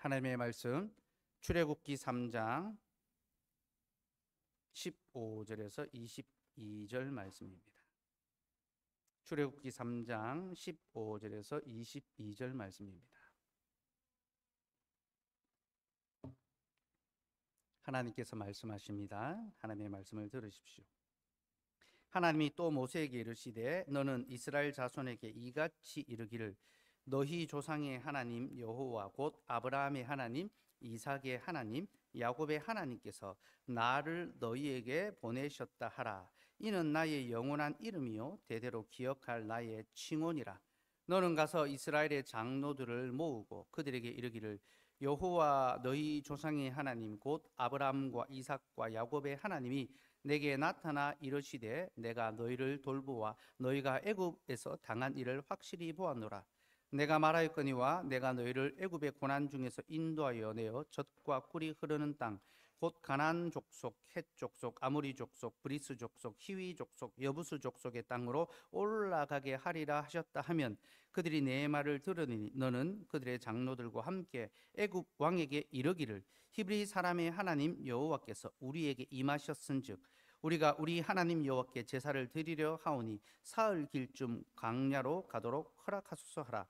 하나님의 말씀 출애굽기 3장 15절에서 22절 말씀입니다. 출애굽기 3장 15절에서 22절 말씀입니다. 하나님께서 말씀하십니다. 하나님의 말씀을 들으십시오. 하나님이 또 모세에게 이르시되 너는 이스라엘 자손에게 이같이 이르기를 너희 조상의 하나님 여호와 곧 아브라함의 하나님 이삭의 하나님 야곱의 하나님께서 나를 너희에게 보내셨다 하라. 이는 나의 영원한 이름이요 대대로 기억할 나의 칭언이라. 너는 가서 이스라엘의 장로들을 모으고 그들에게 이르기를 여호와 너희 조상의 하나님 곧 아브라함과 이삭과 야곱의 하나님이 내게 나타나 이르시되 내가 너희를 돌보아 너희가 애굽에서 당한 일을 확실히 보았노라. 내가 말하였거니와 내가 너희를 애굽의 고난 중에서 인도하여 내어 젖과 꿀이 흐르는 땅 곧 가나안 족속, 헷 족속, 아모리 족속, 브리스 족속, 히위 족속, 여부스 족속의 땅으로 올라가게 하리라 하셨다 하면 그들이 내 말을 들으니 너는 그들의 장로들과 함께 애굽 왕에게 이르기를 히브리 사람의 하나님 여호와께서 우리에게 임하셨은즉 우리가 우리 하나님 여호와께 제사를 드리려 하오니 사흘 길쯤 광야로 가도록 허락하소서 하라.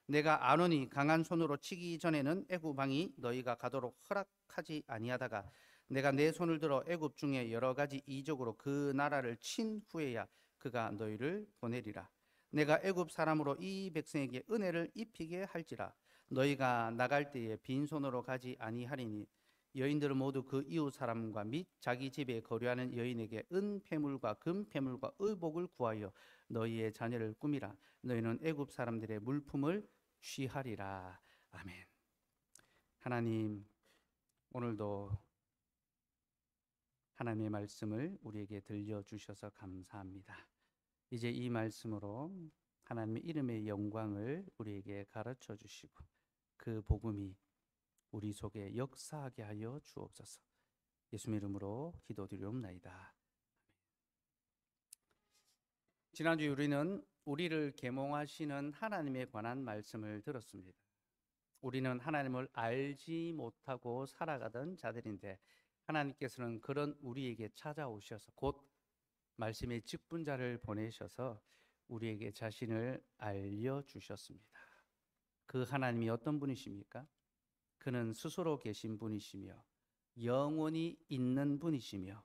내가 아노니 강한 손으로 치기 전에는 애굽 왕이 너희가 가도록 허락하지 아니하다가 내가 내 손을 들어 애굽 중에 여러 가지 이적으로 그 나라를 친 후에야 그가 너희를 보내리라. 내가 애굽 사람으로 이 백성에게 은혜를 입히게 할지라. 너희가 나갈 때에 빈손으로 가지 아니하리니 여인들은 모두 그 이웃 사람과 및 자기 집에 거류하는 여인에게 은폐물과 금폐물과 의복을 구하여 너희의 자녀를 꾸미라. 너희는 애굽 사람들의 물품을 취하리라. 아멘. 하나님, 오늘도 하나님의 말씀을 우리에게 들려주셔서 감사합니다. 이제 이 말씀으로 하나님의 이름의 영광을 우리에게 가르쳐 주시고 그 복음이 우리 속에 역사하게 하여 주옵소서. 예수님의 이름으로 기도드리옵나이다. 지난주 우리는 우리를 계몽하시는 하나님에 관한 말씀을 들었습니다. 우리는 하나님을 알지 못하고 살아가던 자들인데 하나님께서는 그런 우리에게 찾아오셔서 곧 말씀의 직분자를 보내셔서 우리에게 자신을 알려주셨습니다. 그 하나님이 어떤 분이십니까? 그는 스스로 계신 분이시며 영원히 있는 분이시며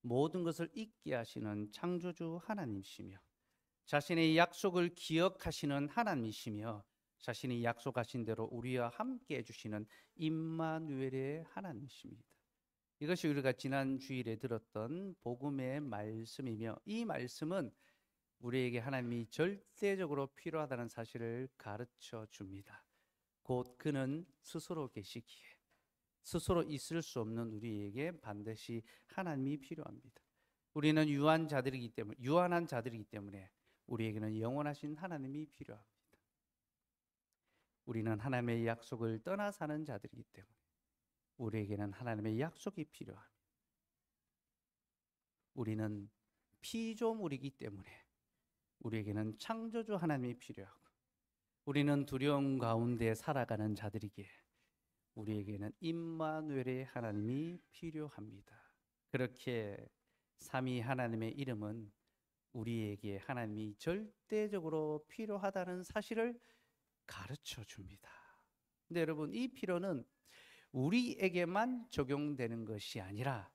모든 것을 있게 하시는 창조주 하나님이시며 자신의 약속을 기억하시는 하나님이시며 자신이 약속하신 대로 우리와 함께 해주시는 임마누엘의 하나님이십니다. 이것이 우리가 지난 주일에 들었던 복음의 말씀이며 이 말씀은 우리에게 하나님이 절대적으로 필요하다는 사실을 가르쳐 줍니다. 곧 그는 스스로 계시기에 스스로 있을 수 없는 우리에게 반드시 하나님이 필요합니다. 우리는 유한한 자들이기 때문에 우리에게는 영원하신 하나님이 필요합니다. 우리는 하나님의 약속을 떠나 사는 자들이기 때문에 우리에게는 하나님의 약속이 필요합니다. 우리는 피조물이기 때문에 우리에게는 창조주 하나님이 필요하고 우리는 두려움 가운데 살아가는 자들이기에 우리에게는 임마누엘의 하나님이 필요합니다. 그렇게 삼위 하나님의 이름은 우리에게 하나님이 절대적으로 필요하다는 사실을 가르쳐 줍니다. 근데 여러분, 이 필요는 우리에게만 적용되는 것이 아니라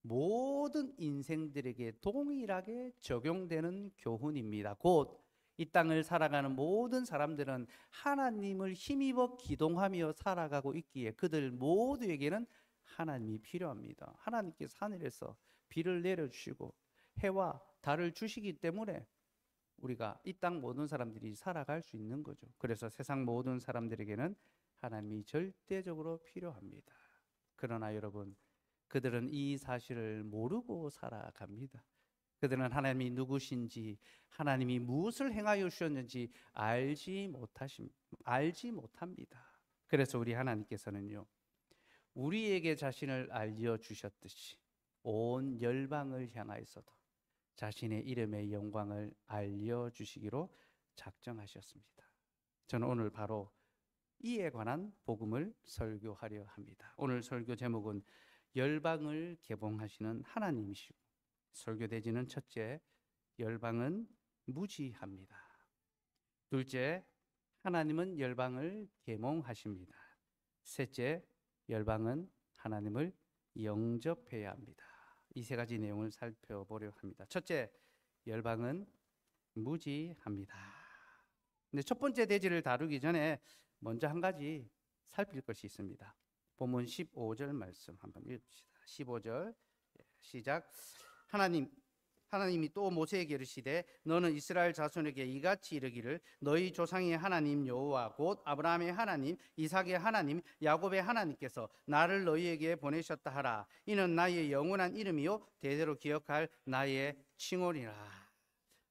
모든 인생들에게 동일하게 적용되는 교훈입니다. 곧 이 땅을 살아가는 모든 사람들은 하나님을 힘입어 기동하며 살아가고 있기에 그들 모두에게는 하나님이 필요합니다. 하나님께서 하늘에서 비를 내려주시고 해와 달을 주시기 때문에 우리가 이 땅 모든 사람들이 살아갈 수 있는 거죠. 그래서 세상 모든 사람들에게는 하나님이 절대적으로 필요합니다. 그러나 여러분, 그들은 이 사실을 모르고 살아갑니다. 그들은 하나님이 누구신지, 하나님이 무엇을 행하여 주셨는지 알지 못합니다. 그래서 우리 하나님께서는요, 우리에게 자신을 알려주셨듯이 온 열방을 향하여서도 자신의 이름의 영광을 알려주시기로 작정하셨습니다. 저는 오늘 바로 이에 관한 복음을 설교하려 합니다. 오늘 설교 제목은 열방을 개봉하시는 하나님이시고, 설교 대지는 첫째, 열방은 무지합니다. 둘째, 하나님은 열방을 계몽하십니다. 셋째, 열방은 하나님을 영접해야 합니다. 이 세 가지 내용을 살펴보려 합니다. 첫째, 열방은 무지합니다. 근데 첫 번째 대지를 다루기 전에 먼저 한 가지 살필 것이 있습니다. 본문 15절 말씀 한번 읽읍시다. 15절 시작. 하나님이 또 모세에게 이르시되 너는 이스라엘 자손에게 이같이 이르기를 너희 조상의 하나님 여호와 곧 아브라함의 하나님 이삭의 하나님 야곱의 하나님께서 나를 너희에게 보내셨다 하라. 이는 나의 영원한 이름이요 대대로 기억할 나의 칭호니라.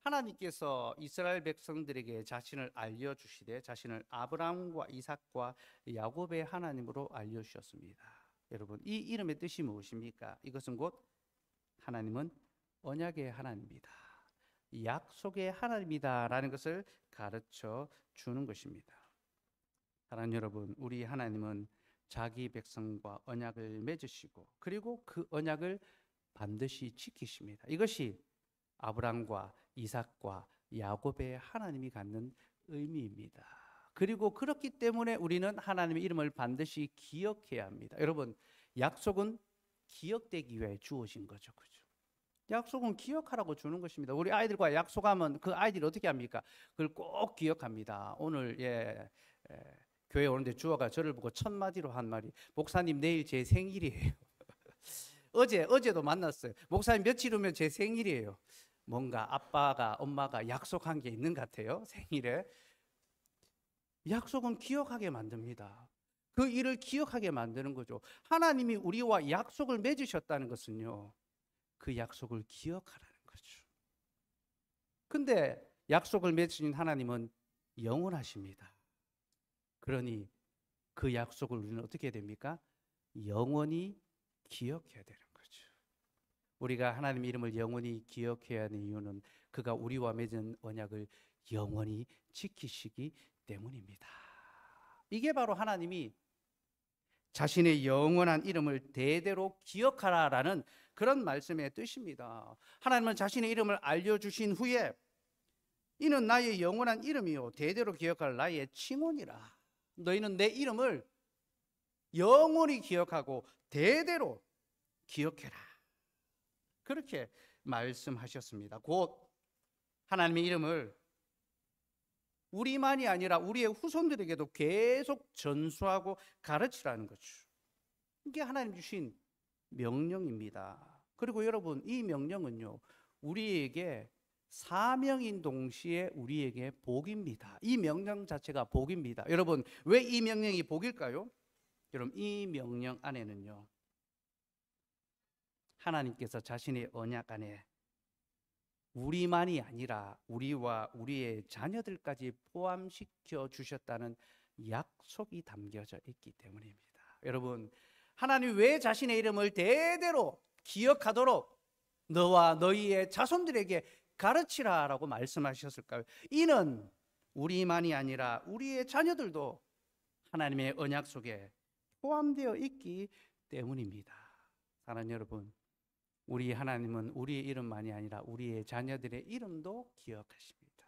하나님께서 이스라엘 백성들에게 자신을 알려주시되 자신을 아브라함과 이삭과 야곱의 하나님으로 알려주셨습니다. 여러분, 이 이름의 뜻이 무엇입니까? 이것은 곧 하나님은 언약의 하나님이다, 약속의 하나님이다라는 것을 가르쳐 주는 것입니다. 사랑하는 여러분, 우리 하나님은 자기 백성과 언약을 맺으시고 그리고 그 언약을 반드시 지키십니다. 이것이 아브라함과 이삭과 야곱의 하나님이 갖는 의미입니다. 그리고 그렇기 때문에 우리는 하나님의 이름을 반드시 기억해야 합니다. 여러분, 약속은 기억되기 위해 주어진 거죠. 그죠? 약속은 기억하라고 주는 것입니다. 우리 아이들과 약속하면 그 아이들이 어떻게 합니까? 그걸 꼭 기억합니다. 오늘 교회 오는데 주어가 저를 보고 첫 마디로 한 말이, 목사님 내일 제 생일이에요. 어제도 만났어요. 목사님 며칠 후면 제 생일이에요. 뭔가 아빠가 엄마가 약속한 게 있는 것 같아요. 생일에. 약속은 기억하게 만듭니다. 그 일을 기억하게 만드는 거죠. 하나님이 우리와 약속을 맺으셨다는 것은요, 그 약속을 기억하라는 거죠. 근데 약속을 맺으신 하나님은 영원하십니다. 그러니 그 약속을 우리는 어떻게 해야 됩니까? 영원히 기억해야 되는 거죠. 우리가 하나님의 이름을 영원히 기억해야 하는 이유는 그가 우리와 맺은 언약을 영원히 지키시기 때문입니다. 이게 바로 하나님이 자신의 영원한 이름을 대대로 기억하라라는 그런 말씀의 뜻입니다. 하나님은 자신의 이름을 알려주신 후에 이는 나의 영원한 이름이요 대대로 기억할 나의 칭호니라. 너희는 내 이름을 영원히 기억하고 대대로 기억해라. 그렇게 말씀하셨습니다. 곧 하나님의 이름을 우리만이 아니라 우리의 후손들에게도 계속 전수하고 가르치라는 거죠. 이게 하나님 주신 명령입니다. 그리고 여러분, 이 명령은요, 우리에게 사명인 동시에 우리에게 복입니다. 이 명령 자체가 복입니다. 여러분, 왜 이 명령이 복일까요? 여러분, 이 명령 안에는요, 하나님께서 자신의 언약 안에 우리만이 아니라 우리와 우리의 자녀들까지 포함시켜 주셨다는 약속이 담겨져 있기 때문입니다. 여러분, 하나님 왜 자신의 이름을 대대로 기억하도록 너와 너희의 자손들에게 가르치라라고 말씀하셨을까요? 이는 우리만이 아니라 우리의 자녀들도 하나님의 언약 속에 포함되어 있기 때문입니다. 사랑하는 여러분, 우리 하나님은 우리의 이름만이 아니라 우리의 자녀들의 이름도 기억하십니다.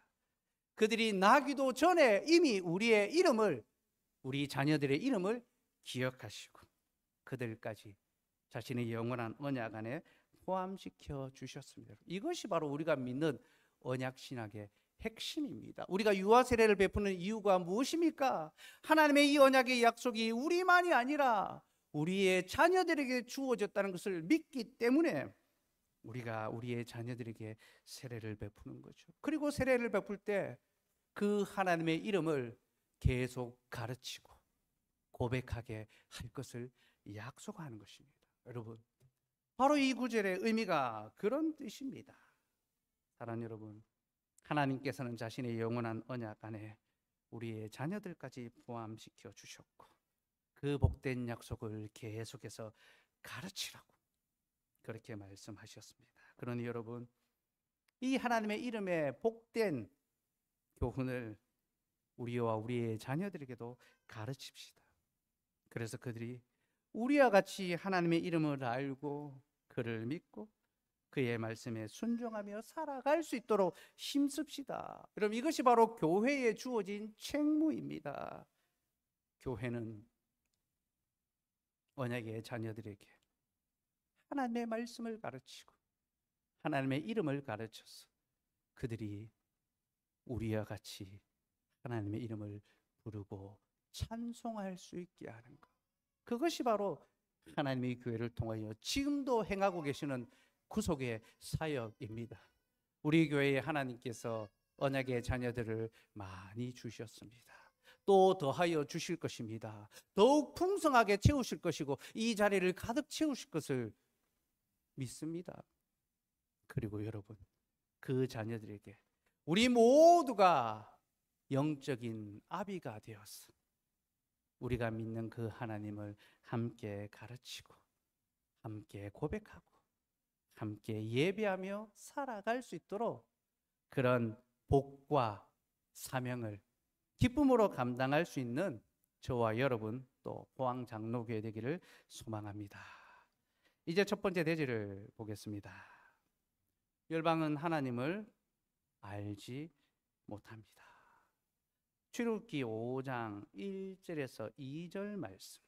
그들이 나기도 전에 이미 우리의 이름을, 우리 자녀들의 이름을 기억하시고 그들까지 자신의 영원한 언약 안에 포함시켜 주셨습니다. 이것이 바로 우리가 믿는 언약 신학의 핵심입니다. 우리가 유아 세례를 베푸는 이유가 무엇입니까? 하나님의 이 언약의 약속이 우리만이 아니라 우리의 자녀들에게 주어졌다는 것을 믿기 때문에 우리가 우리의 자녀들에게 세례를 베푸는 거죠. 그리고 세례를 베풀 때 그 하나님의 이름을 계속 가르치고 고백하게 할 것을 약속하는 것입니다. 여러분, 바로 이 구절의 의미가 그런 뜻입니다. 사랑하는 여러분, 하나님께서는 자신의 영원한 언약 안에 우리의 자녀들까지 포함시켜 주셨고 그 복된 약속을 계속해서 가르치라고 그렇게 말씀하셨습니다. 그러니 여러분, 이 하나님의 이름의 복된 교훈을 우리와 우리의 자녀들에게도 가르칩시다. 그래서 그들이 우리와 같이 하나님의 이름을 알고 그를 믿고 그의 말씀에 순종하며 살아갈 수 있도록 힘씁시다. 여러분, 이것이 바로 교회에 주어진 책무입니다. 교회는 언약의 자녀들에게 하나님의 말씀을 가르치고 하나님의 이름을 가르쳐서 그들이 우리와 같이 하나님의 이름을 부르고 찬송할 수 있게 하는 것, 그것이 바로 하나님의 교회를 통하여 지금도 행하고 계시는 구속의 사역입니다. 우리 교회에 하나님께서 언약의 자녀들을 많이 주셨습니다. 또 더하여 주실 것입니다. 더욱 풍성하게 채우실 것이고 이 자리를 가득 채우실 것을 믿습니다. 그리고 여러분, 그 자녀들에게 우리 모두가 영적인 아비가 되어서 우리가 믿는 그 하나님을 함께 가르치고 함께 고백하고 함께 예배하며 살아갈 수 있도록 그런 복과 사명을 기쁨으로 감당할 수 있는 저와 여러분 또 포항장로교회 되기를 소망합니다. 이제 첫 번째 대지를 보겠습니다. 열방은 하나님을 알지 못합니다. 출애굽기 5장 1절에서 2절 말씀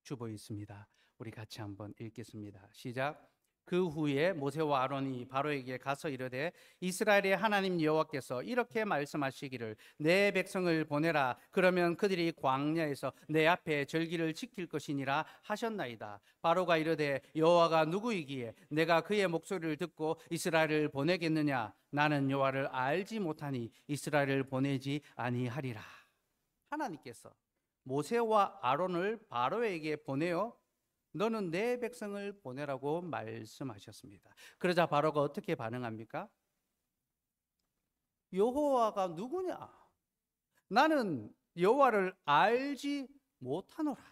주보 있습니다. 우리 같이 한번 읽겠습니다. 시작. 그 후에 모세와 아론이 바로에게 가서 이르되 이스라엘의 하나님 여호와께서 이렇게 말씀하시기를 내 백성을 보내라. 그러면 그들이 광야에서 내 앞에 절기를 지킬 것이니라 하셨나이다. 바로가 이르되 여호와가 누구이기에 내가 그의 목소리를 듣고 이스라엘을 보내겠느냐. 나는 여호와를 알지 못하니 이스라엘을 보내지 아니하리라. 하나님께서 모세와 아론을 바로에게 보내어 너는 내 백성을 보내라고 말씀하셨습니다. 그러자 바로가 어떻게 반응합니까? 여호와가 누구냐? 나는 여호와를 알지 못하노라.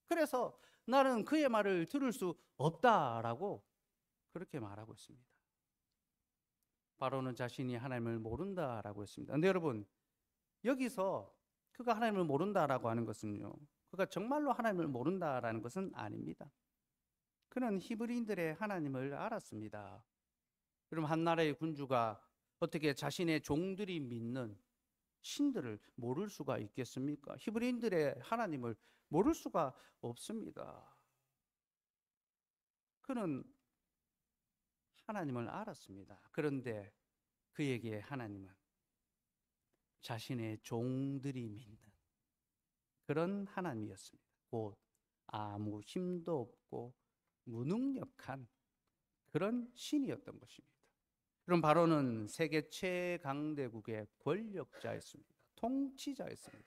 그래서 나는 그의 말을 들을 수 없다라고 그렇게 말하고 있습니다. 바로는 자신이 하나님을 모른다라고 했습니다. 그런데 여러분, 여기서 그가 하나님을 모른다라고 하는 것은요, 그가 정말로 하나님을 모른다라는 것은 아닙니다. 그는 히브리인들의 하나님을 알았습니다. 그럼 한 나라의 군주가 어떻게 자신의 종들이 믿는 신들을 모를 수가 있겠습니까? 히브리인들의 하나님을 모를 수가 없습니다. 그는 하나님을 알았습니다. 그런데 그에게 하나님은 자신의 종들이 믿는 그런 하나님이었습니다. 곧 아무 힘도 없고 무능력한 그런 신이었던 것입니다. 그럼 바로는 세계 최강대국의 권력자였습니다. 통치자였습니다.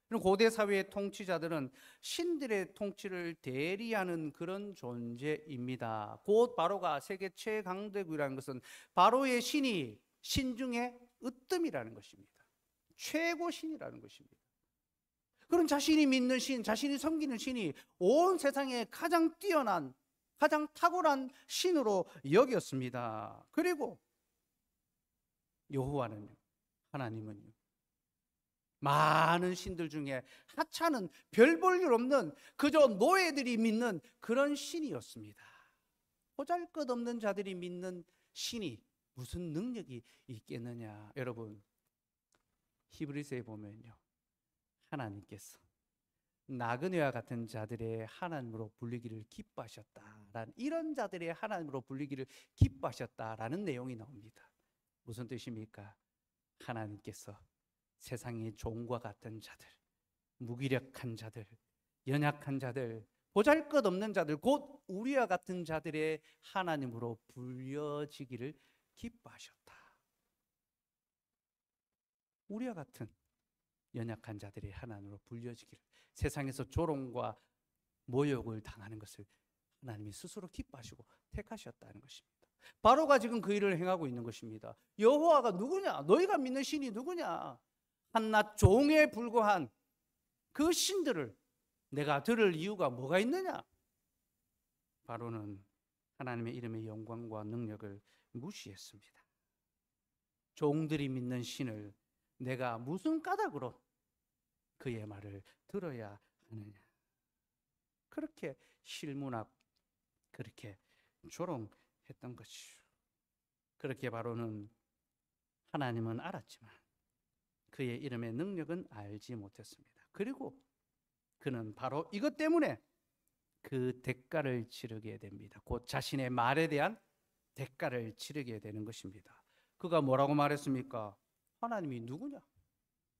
그럼 고대 사회의 통치자들은 신들의 통치를 대리하는 그런 존재입니다. 곧 바로가 세계 최강대국이라는 것은 바로의 신이 신 중에 으뜸이라는 것입니다. 최고 신이라는 것입니다. 그런 자신이 믿는 신, 자신이 섬기는 신이 온 세상에 가장 뛰어난, 가장 탁월한 신으로 여겼습니다. 그리고 여호와는요, 하나님은요, 많은 신들 중에 하찮은 별 볼 일 없는 그저 노예들이 믿는 그런 신이었습니다. 보잘것없는 자들이 믿는 신이 무슨 능력이 있겠느냐. 여러분, 히브리서에 보면요, 하나님께서 나그네와 같은 자들의 하나님으로 불리기를 기뻐하셨다라는, 이런 자들의 하나님으로 불리기를 기뻐하셨다라는 내용이 나옵니다. 무슨 뜻입니까? 하나님께서 세상의 종과 같은 자들, 무기력한 자들, 연약한 자들, 보잘것없는 자들, 곧 우리와 같은 자들의 하나님으로 불려지기를 기뻐하셨다. 우리와 같은 연약한 자들이 하나님으로 불려지기를, 세상에서 조롱과 모욕을 당하는 것을 하나님이 스스로 기뻐하시고 택하셨다는 것입니다. 바로가 지금 그 일을 행하고 있는 것입니다. 여호와가 누구냐? 너희가 믿는 신이 누구냐? 한낱 종에 불과한 그 신들을 내가 들을 이유가 뭐가 있느냐? 바로는 하나님의 이름의 영광과 능력을 무시했습니다. 종들이 믿는 신을 내가 무슨 까닭으로 그의 말을 들어야 하느냐. 그렇게 실문학 그렇게 조롱했던 것이죠. 그렇게 바로는 하나님은 알았지만 그의 이름의 능력은 알지 못했습니다. 그리고 그는 바로 이것 때문에 그 대가를 치르게 됩니다. 곧 자신의 말에 대한 대가를 치르게 되는 것입니다. 그가 뭐라고 말했습니까? 하나님이 누구냐?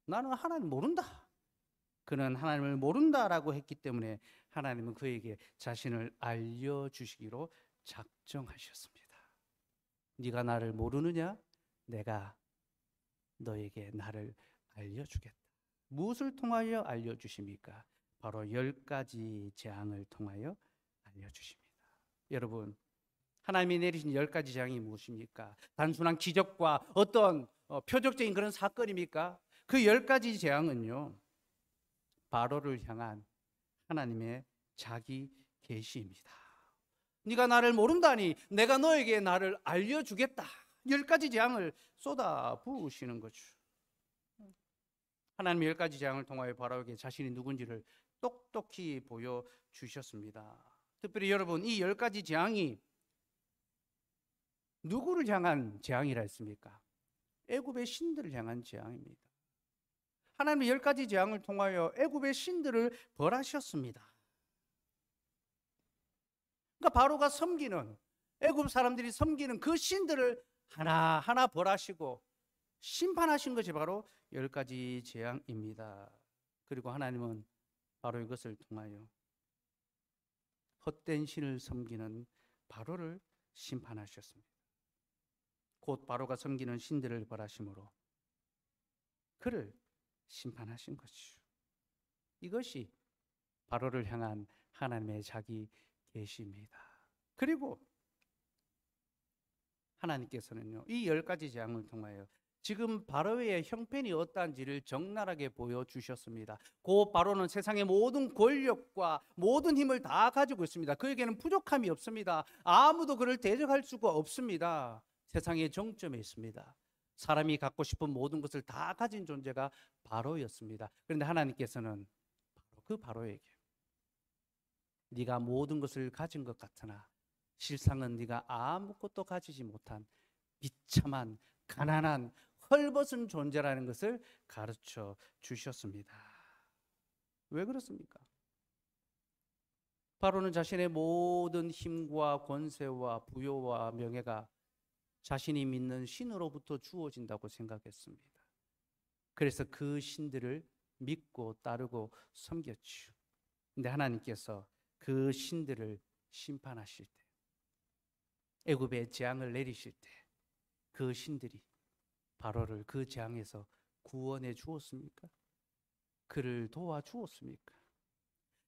나는 하나님 모른다. 그는 하나님을 모른다라고 했기 때문에 하나님은 그에게 자신을 알려주시기로 작정하셨습니다. 네가 나를 모르느냐? 내가 너에게 나를 알려주겠다. 무엇을 통하여 알려주십니까? 바로 10가지 재앙을 통하여 알려주십니다. 여러분, 하나님이 내리신 10가지 재앙이 무엇입니까? 단순한 기적과 어떤 표적적인 그런 사건입니까? 그 10가지 재앙은요, 바로를 향한 하나님의 자기 계시입니다. 네가 나를 모른다니 내가 너에게 나를 알려주겠다. 10가지 재앙을 쏟아 부으시는 거죠. 하나님의 10가지 재앙을 통하여 바로에게 자신이 누군지를 똑똑히 보여주셨습니다. 특별히 여러분, 이 10가지 재앙이 누구를 향한 재앙이라 했습니까? 애굽의 신들을 향한 재앙입니다. 하나님의 10가지 재앙을 통하여 애굽의 신들을 벌하셨습니다. 그러니까 바로가 섬기는, 애굽 사람들이 섬기는 그 신들을 하나하나 벌하시고 심판하신 것이 바로 10가지 재앙입니다. 그리고 하나님은 바로 이것을 통하여 헛된 신을 섬기는 바로를 심판하셨습니다. 곧 바로가 섬기는 신들을 벌하심으로 그를 심판하신 것이죠. 이것이 바로를 향한 하나님의 자기 계시입니다. 그리고 하나님께서는요, 이 10가지 재앙을 통하여 지금 바로의 형편이 어떠한지를 적나라하게 보여주셨습니다. 그 바로는 세상의 모든 권력과 모든 힘을 다 가지고 있습니다. 그에게는 부족함이 없습니다. 아무도 그를 대적할 수가 없습니다. 세상의 정점에 있습니다. 사람이 갖고 싶은 모든 것을 다 가진 존재가 바로였습니다. 그런데 하나님께서는 그 바로에게 네가 모든 것을 가진 것 같으나 실상은 네가 아무것도 가지지 못한 비참한 가난한 헐벗은 존재라는 것을 가르쳐 주셨습니다. 왜 그렇습니까? 바로는 자신의 모든 힘과 권세와 부요와 명예가 자신이 믿는 신으로부터 주어진다고 생각했습니다. 그래서 그 신들을 믿고 따르고 섬겼죠. 근데 하나님께서 그 신들을 심판하실 때, 애굽에 재앙을 내리실 때 그 신들이 바로를 그 재앙에서 구원해 주었습니까? 그를 도와주었습니까?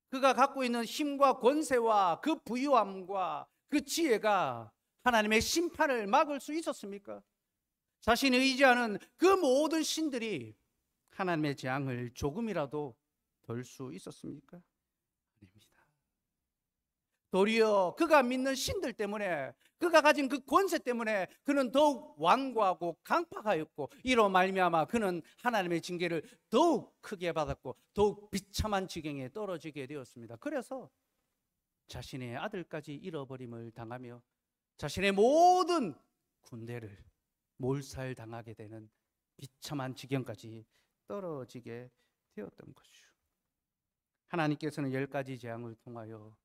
그가 갖고 있는 힘과 권세와 그 부유함과 그 지혜가 하나님의 심판을 막을 수 있었습니까? 자신이 의지하는 그 모든 신들이 하나님의 재앙을 조금이라도 덜 수 있었습니까? 아닙니다. 도리어 그가 믿는 신들 때문에, 그가 가진 그 권세 때문에 그는 더욱 완고하고 강팍하였고, 이로 말미암아 그는 하나님의 징계를 더욱 크게 받았고 더욱 비참한 지경에 떨어지게 되었습니다. 그래서 자신의 아들까지 잃어버림을 당하며 자신의 모든 군대를 몰살당하게 되는 비참한 지경까지 떨어지게 되었던 것이죠. 하나님께서는 10가지 재앙을 통하여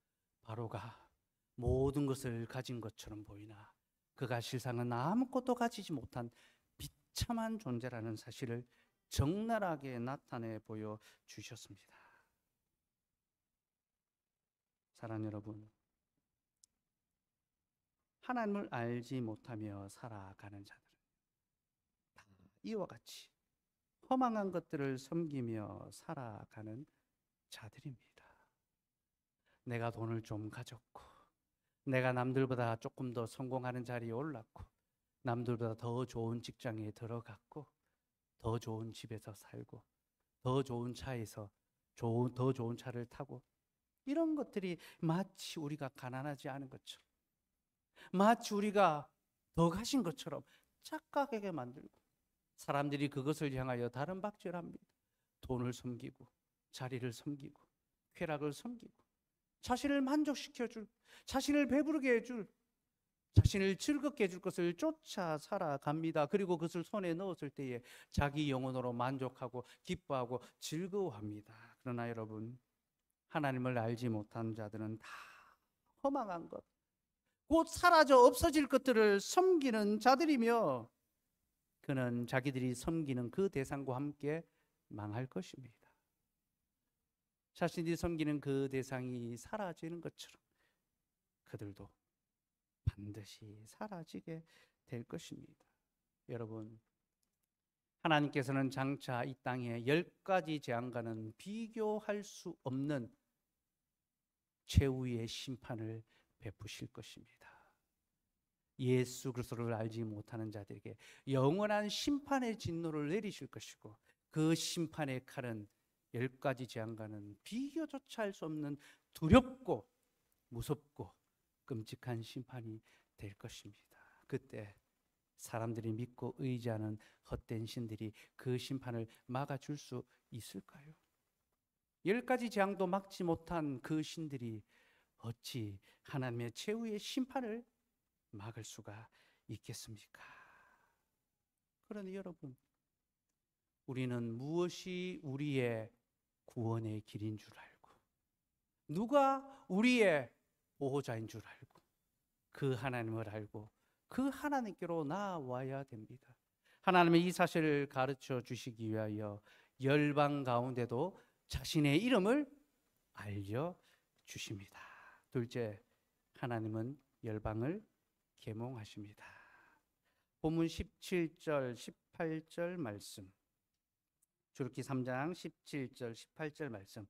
바로가 모든 것을 가진 것처럼 보이나 그가 실상은 아무것도 가지지 못한 비참한 존재라는 사실을 적나라하게 나타내 보여주셨습니다. 사랑하는 여러분, 하나님을 알지 못하며 살아가는 자들은 다 이와 같이 허망한 것들을 섬기며 살아가는 자들입니다. 내가 돈을 좀 가졌고, 내가 남들보다 조금 더 성공하는 자리에 올랐고, 남들보다 더 좋은 직장에 들어갔고, 더 좋은 집에서 살고, 더 좋은 차에서 더 좋은 차를 타고, 이런 것들이 마치 우리가 가난하지 않은 것처럼, 마치 우리가 더 가신 것처럼 착각하게 만들고, 사람들이 그것을 향하여 다른 박질합니다. 돈을 섬기고 자리를 섬기고 쾌락을 섬기고 자신을 만족시켜줄, 자신을 배부르게 해줄, 자신을 즐겁게 해줄 것을 쫓아 살아갑니다. 그리고 그것을 손에 넣었을 때에 자기 영혼으로 만족하고 기뻐하고 즐거워합니다. 그러나 여러분, 하나님을 알지 못한 자들은 다 허망한 것, 곧 사라져 없어질 것들을 섬기는 자들이며 그는 자기들이 섬기는 그 대상과 함께 망할 것입니다. 자신이 섬기는 그 대상이 사라지는 것처럼 그들도 반드시 사라지게 될 것입니다. 여러분, 하나님께서는 장차 이 땅에 10가지 재앙과는 비교할 수 없는 최후의 심판을 베푸실 것입니다. 예수 그리스도를 알지 못하는 자들에게 영원한 심판의 진노를 내리실 것이고 그 심판의 칼은 10가지 재앙과는 비교조차 할 수 없는 두렵고 무섭고 끔찍한 심판이 될 것입니다. 그때 사람들이 믿고 의지하는 헛된 신들이 그 심판을 막아줄 수 있을까요? 10가지 재앙도 막지 못한 그 신들이 어찌 하나님의 최후의 심판을 막을 수가 있겠습니까? 그러니 여러분, 우리는 무엇이 우리의 구원의 길인 줄 알고 누가 우리의 보호자인 줄 알고 그 하나님을 알고 그 하나님께로 나아와야 됩니다. 하나님의 이 사실을 가르쳐 주시기 위하여 열방 가운데도 자신의 이름을 알려주십니다. 둘째, 하나님은 열방을 계몽하십니다. 본문 17절 18절 말씀, 주르기 3장 17절 18절 말씀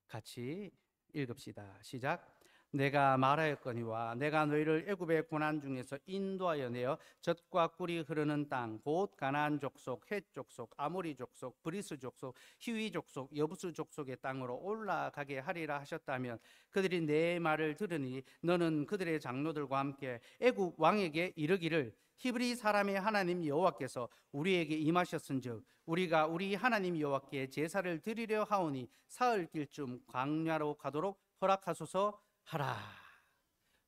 같이 읽읍시다. 시작. 내가 말하였거니와 내가 너희를 애굽의 고난 중에서 인도하여 내어 젖과 꿀이 흐르는 땅 곧 가나안 족속, 헷 족속, 아모리 족속, 브리스 족속, 히위 족속, 여부스 족속의 땅으로 올라가게 하리라 하셨다면 그들이 내 말을 들으니 너는 그들의 장로들과 함께 애굽 왕에게 이르기를 히브리 사람의 하나님 여호와께서 우리에게 임하셨은즉 우리가 우리 하나님 여호와께 제사를 드리려 하오니 사흘 길쯤 광야로 가도록 허락하소서 하라.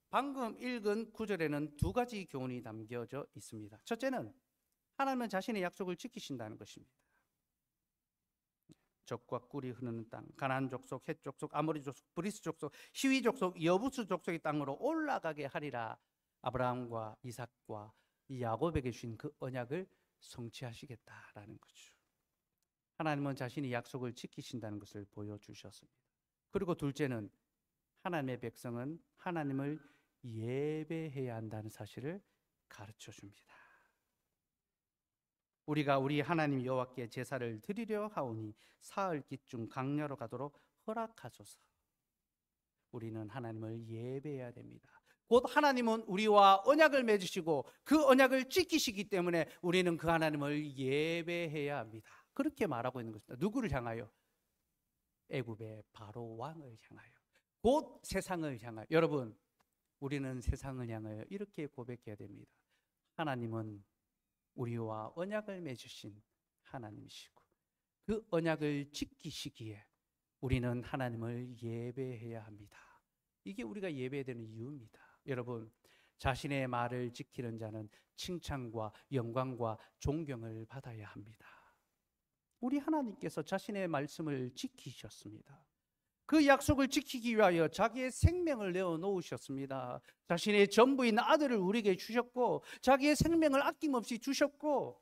방금 읽은 구절에는 두 가지 교훈이 담겨져 있습니다. 첫째는 하나님은 자신의 약속을 지키신다는 것입니다. 젖과 꿀이 흐르는 땅, 가나안 족속, 헷 족속, 아모리 족속, 브리스 족속, 히위 족속, 여부스 족속의 땅으로 올라가게 하리라. 아브라함과 이삭과 야곱에게 주신 그 언약을 성취하시겠다라는 거죠. 하나님은 자신의 약속을 지키신다는 것을 보여주셨습니다. 그리고 둘째는 하나님의 백성은 하나님을 예배해야 한다는 사실을 가르쳐 줍니다. 우리가 우리 하나님 여호와께 제사를 드리려 하오니 사흘 기쯤 광야로 가도록 허락하소서. 우리는 하나님을 예배해야 됩니다. 곧 하나님은 우리와 언약을 맺으시고 그 언약을 지키시기 때문에 우리는 그 하나님을 예배해야 합니다. 그렇게 말하고 있는 것입니다. 누구를 향하여? 애굽의 바로 왕을 향하여, 곧 세상을 향하여. 여러분, 우리는 세상을 향하여 이렇게 고백해야 됩니다. 하나님은 우리와 언약을 맺으신 하나님이시고 그 언약을 지키시기에 우리는 하나님을 예배해야 합니다. 이게 우리가 예배되는 이유입니다. 여러분, 자신의 말을 지키는 자는 칭찬과 영광과 존경을 받아야 합니다. 우리 하나님께서 자신의 말씀을 지키셨습니다. 그 약속을 지키기 위하여 자기의 생명을 내어놓으셨습니다. 자신의 전부인 아들을 우리에게 주셨고 자기의 생명을 아낌없이 주셨고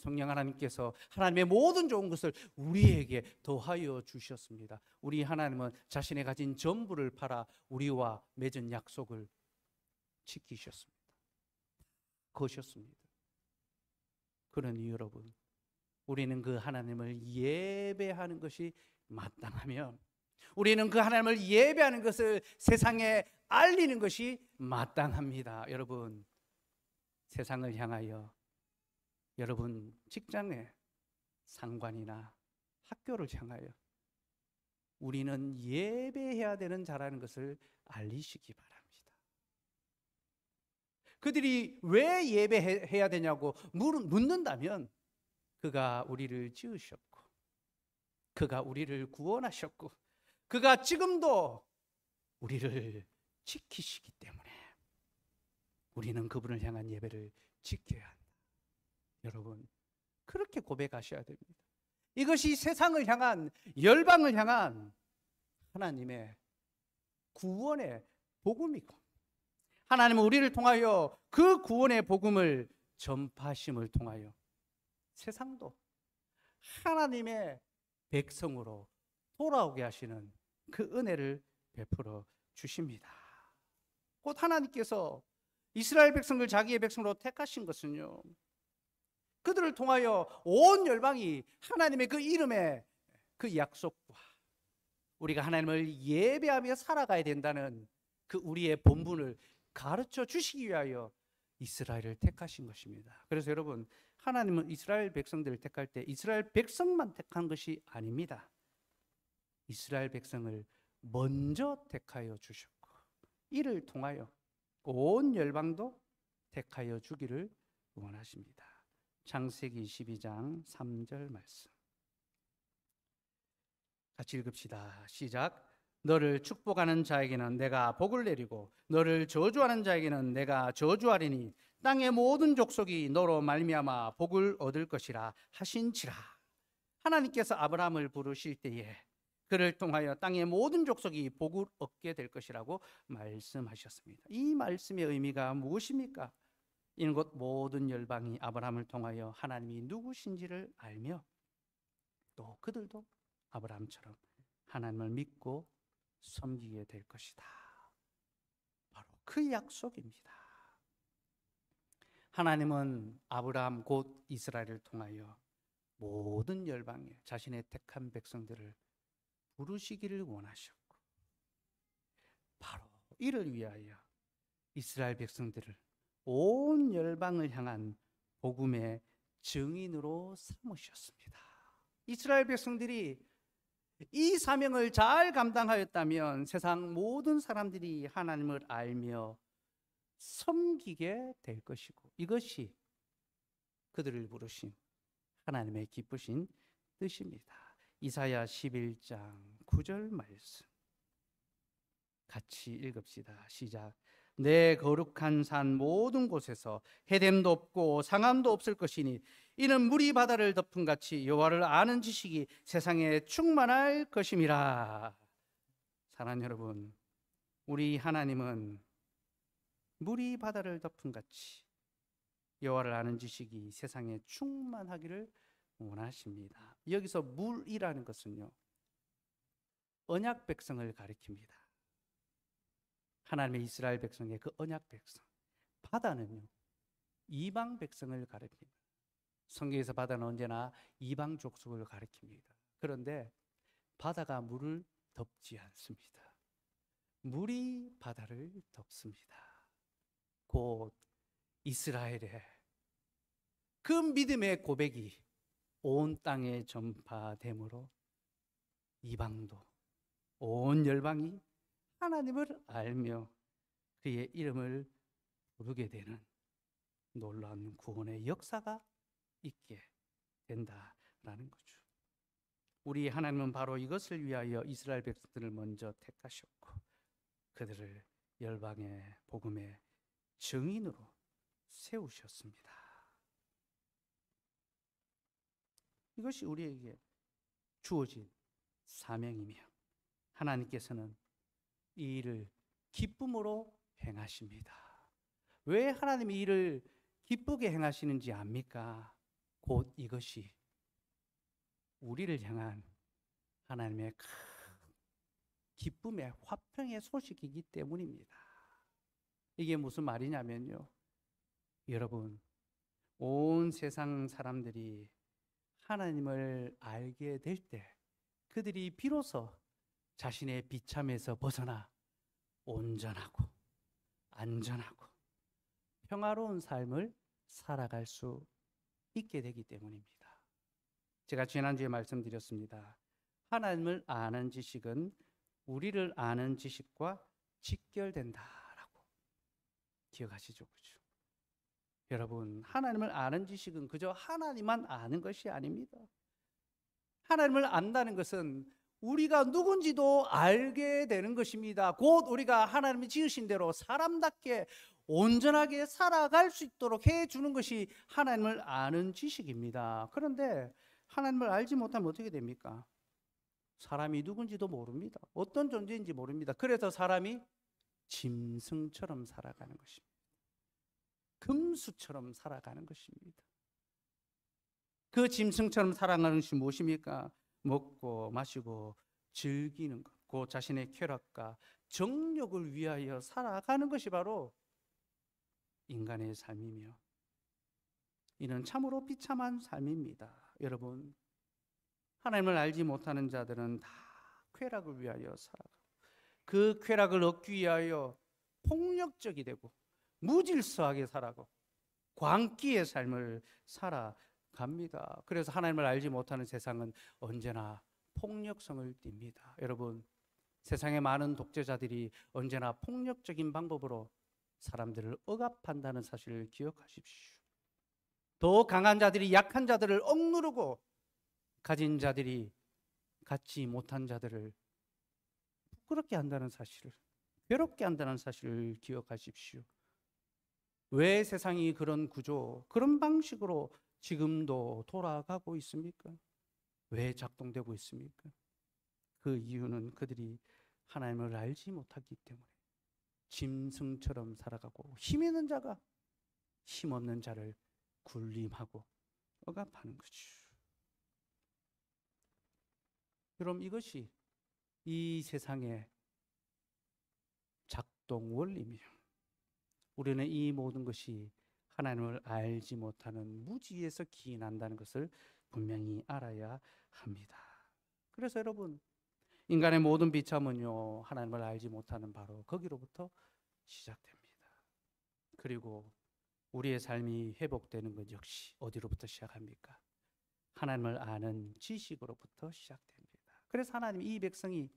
성령 하나님께서 하나님의 모든 좋은 것을 우리에게 더하여 주셨습니다. 우리 하나님은 자신의 가진 전부를 팔아 우리와 맺은 약속을 지키셨습니다. 거셨습니다. 그러니 여러분, 우리는 그 하나님을 예배하는 것이 마땅하며 우리는 그 하나님을 예배하는 것을 세상에 알리는 것이 마땅합니다. 여러분, 세상을 향하여 여러분 직장에 상관이나 학교를 향하여 우리는 예배해야 되는 자라는 것을 알리시기 바랍니다. 그들이 왜 예배해야 되냐고 묻는다면 그가 우리를 지으셨고 그가 우리를 구원하셨고 그가 지금도 우리를 지키시기 때문에 우리는 그분을 향한 예배를 지켜야 한다. 여러분, 그렇게 고백하셔야 됩니다. 이것이 세상을 향한, 열방을 향한 하나님의 구원의 복음이고, 하나님은 우리를 통하여 그 구원의 복음을 전파하심을 통하여 세상도 하나님의 백성으로 돌아오게 하시는 그 은혜를 베풀어 주십니다. 곧 하나님께서 이스라엘 백성을 자기의 백성으로 택하신 것은요, 그들을 통하여 온 열방이 하나님의 그 이름의 그 약속과 우리가 하나님을 예배하며 살아가야 된다는 그 우리의 본분을 가르쳐 주시기 위하여 이스라엘을 택하신 것입니다. 그래서 여러분, 하나님은 이스라엘 백성들을 택할 때 이스라엘 백성만 택한 것이 아닙니다. 이스라엘 백성을 먼저 택하여 주셨고 이를 통하여 온 열방도 택하여 주기를 원하십니다. 창세기 22장 3절 말씀 같이 읽읍시다. 시작. 너를 축복하는 자에게는 내가 복을 내리고 너를 저주하는 자에게는 내가 저주하리니 땅의 모든 족속이 너로 말미암아 복을 얻을 것이라 하신지라. 하나님께서 아브라함을 부르실 때에 그를 통하여 땅의 모든 족속이 복을 얻게 될 것이라고 말씀하셨습니다. 이 말씀의 의미가 무엇입니까? 이는 곧 모든 열방이 아브라함을 통하여 하나님이 누구신지를 알며 또 그들도 아브라함처럼 하나님을 믿고 섬기게 될 것이다. 바로 그 약속입니다. 하나님은 아브라함 곧 이스라엘을 통하여 모든 열방에 자신의 택한 백성들을 부르시기를 원하셨고 바로 이를 위하여 이스라엘 백성들을 온 열방을 향한 복음의 증인으로 삼으셨습니다. 이스라엘 백성들이 이 사명을 잘 감당하였다면 세상 모든 사람들이 하나님을 알며 섬기게 될 것이고 이것이 그들을 부르신 하나님의 기쁘신 뜻입니다. 이사야 11장 9절 말씀 같이 읽읍시다. 시작. 내 거룩한 산 모든 곳에서 해됨도 없고 상함도 없을 것이니 이는 물이 바다를 덮은 같이 여호와를 아는 지식이 세상에 충만할 것임이라. 사랑하는 여러분, 우리 하나님은 물이 바다를 덮은 같이 여호와를 아는 지식이 세상에 충만하기를 원하십니다. 여기서 물이라는 것은요, 언약 백성을 가리킵니다. 하나님의 이스라엘 백성의 그 언약 백성. 바다는요, 이방 백성을 가리킵니다. 성경에서 바다는 언제나 이방 족속을 가리킵니다. 그런데 바다가 물을 덮지 않습니다. 물이 바다를 덮습니다. 곧 이스라엘의 그 믿음의 고백이 온 땅에 전파됨으로 이방도 온 열방이 하나님을 알며 그의 이름을 부르게 되는 놀라운 구원의 역사가 있게 된다라는 거죠. 우리 하나님은 바로 이것을 위하여 이스라엘 백성들을 먼저 택하셨고 그들을 열방의 복음의 증인으로 세우셨습니다. 이것이 우리에게 주어진 사명이며 하나님께서는 이 일을 기쁨으로 행하십니다. 왜 하나님이 이 일을 기쁘게 행하시는지 압니까? 곧 이것이 우리를 향한 하나님의 큰 기쁨의 화평의 소식이기 때문입니다. 이게 무슨 말이냐면요, 여러분, 온 세상 사람들이 하나님을 알게 될 때 그들이 비로소 자신의 비참에서 벗어나 온전하고 안전하고 평화로운 삶을 살아갈 수 있게 되기 때문입니다. 제가 지난주에 말씀드렸습니다. 하나님을 아는 지식은 우리를 아는 지식과 직결된다라고 기억하시죠? 그죠? 여러분, 하나님을 아는 지식은 그저 하나님만 아는 것이 아닙니다. 하나님을 안다는 것은 우리가 누군지도 알게 되는 것입니다. 곧 우리가 하나님이 지으신 대로 사람답게 온전하게 살아갈 수 있도록 해주는 것이 하나님을 아는 지식입니다. 그런데 하나님을 알지 못하면 어떻게 됩니까? 사람이 누군지도 모릅니다. 어떤 존재인지 모릅니다. 그래서 사람이 짐승처럼 살아가는 것입니다. 금수처럼 살아가는 것입니다. 그 짐승처럼 살아가는 것이 무엇입니까? 먹고 마시고 즐기는 것, 그 자신의 쾌락과 정욕을 위하여 살아가는 것이 바로 인간의 삶이며, 이는 참으로 비참한 삶입니다. 여러분, 하나님을 알지 못하는 자들은 다 쾌락을 위하여 살아가고, 그 쾌락을 얻기 위하여 폭력적이 되고 무질서하게 살아가고 광기의 삶을 살아갑니다. 그래서 하나님을 알지 못하는 세상은 언제나 폭력성을 띱니다. 여러분, 세상의 많은 독재자들이 언제나 폭력적인 방법으로 사람들을 억압한다는 사실을 기억하십시오. 더 강한 자들이 약한 자들을 억누르고 가진 자들이 갖지 못한 자들을 부끄럽게 한다는 사실을, 괴롭게 한다는 사실을 기억하십시오. 왜 세상이 그런 구조, 그런 방식으로 지금도 돌아가고 있습니까? 왜 작동되고 있습니까? 그 이유는 그들이 하나님을 알지 못하기 때문에 짐승처럼 살아가고, 힘 있는 자가 힘없는 자를 굴림하고 억압하는 거죠. 그럼 이것이 이 세상의 작동 원리며, 우리는 이 모든 것이 하나님을 알지 못하는 무지에서 기인한다는 것을 분명히 알아야 합니다. 그래서 여러분, 인간의 모든 비참은요, 하나님을 알지 못하는 바로 거기로부터 시작됩니다. 그리고 우리의 삶이 회복되는 것 역시 어디로부터 시작합니까? 하나님을 아는 지식으로부터 시작됩니다. 그래서 하나님, 이 백성이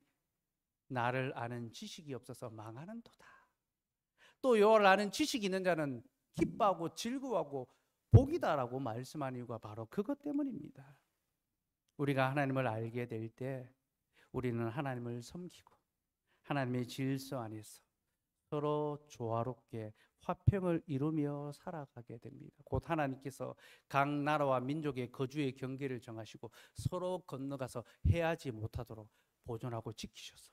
나를 아는 지식이 없어서 망하는도다, 또 여호와를 아는 지식이 있는 자는 기뻐하고 즐거워하고 복이다라고 말씀한 이유가 바로 그것 때문입니다. 우리가 하나님을 알게 될 때 우리는 하나님을 섬기고 하나님의 질서 안에서 서로 조화롭게 화평을 이루며 살아가게 됩니다. 곧 하나님께서 각 나라와 민족의 거주의 경계를 정하시고 서로 건너가서 해하지 못하도록 보존하고 지키셔서,